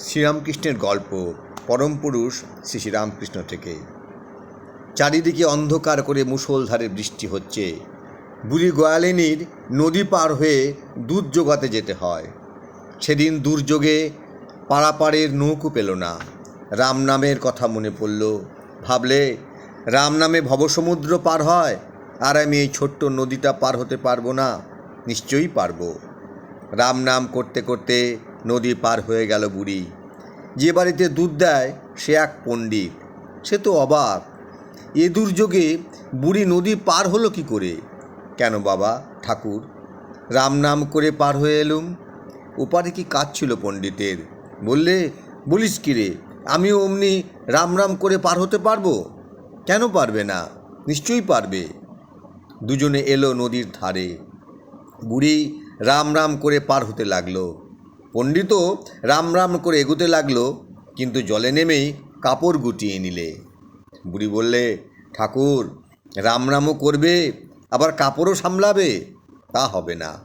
শ্রীরামকৃষ্ণের গল্প পরম পুরুষ শ্রী শ্রীরামকৃষ্ণ থেকে। চারিদিকে অন্ধকার করে মুষলধারে বৃষ্টি হচ্ছে। বুড়ি গোয়ালিনীর নদী পার হয়ে দুধ জোগাতে যেতে হয়। সেদিন দুর্যোগে পারাপারের নৌকো পেল না। রাম নামের কথা মনে পড়ল। ভাবলে, রাম নামে ভবসমুদ্র পার হয়, আর আমি এই ছোট্ট নদীটা পার হতে পারবো না? নিশ্চয়ই পারবো। রাম নাম করতে করতে নদী পার হয়ে গেল বুড়ি। যে বাড়িতে দুধ দেয় সে এক পণ্ডিত। সে তো অবাক, এ দুর্যোগে বুড়ি নদী পার হলো কি করে? কেন বাবা ঠাকুর, রাম নাম করে পার হয়ে এলুম। ওপারে কি কাজ ছিল পণ্ডিতের? বললে, বলিস কি রে, আমিও অমনি রাম রাম করে পার হতে পারবো? কেন পারবে না? নিশ্চয়ই পারবে। দুজনে এলো নদীর ধারে। বুড়ি রাম রাম করে পার হতে লাগলো। পণ্ডিতও রাম রাম করে এগোতে লাগলো, কিন্তু জলে নেমেই কাপড় গুটিয়ে নিলে। বুড়ি বললে, ঠাকুর, রাম রামও করবে আবার কাপড়ও সামলাবে? তা হবে না।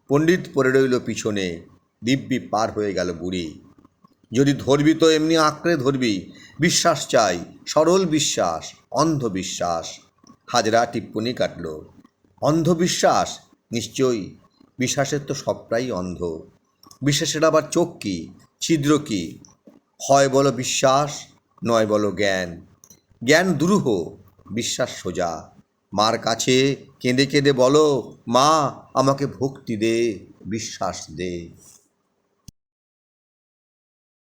পণ্ডিত পড়ে রইল পিছনে। দিব্যি পার হয়ে গেল বুড়ি। যদি ধরবি তো এমনি আঁকড়ে ধরবি। বিশ্বাস চাই, সরল বিশ্বাস, অন্ধবিশ্বাস। হাজরা টিপ্পনি কাটল। অন্ধবিশ্বাস? নিশ্চয়ই। বিশ্বাসের তো সবটাই অন্ধ। বিশ্বাসের আবার চোখ কি, ছিদ্র কি? হয় বলো বিশ্বাস, নয় বলো জ্ঞান। জ্ঞান দুরূহ, বিশ্বাস সোজা। মার কাছে কেঁদে কেঁদে বলো, মা আমাকে ভক্তি দে, বিশ্বাস দে।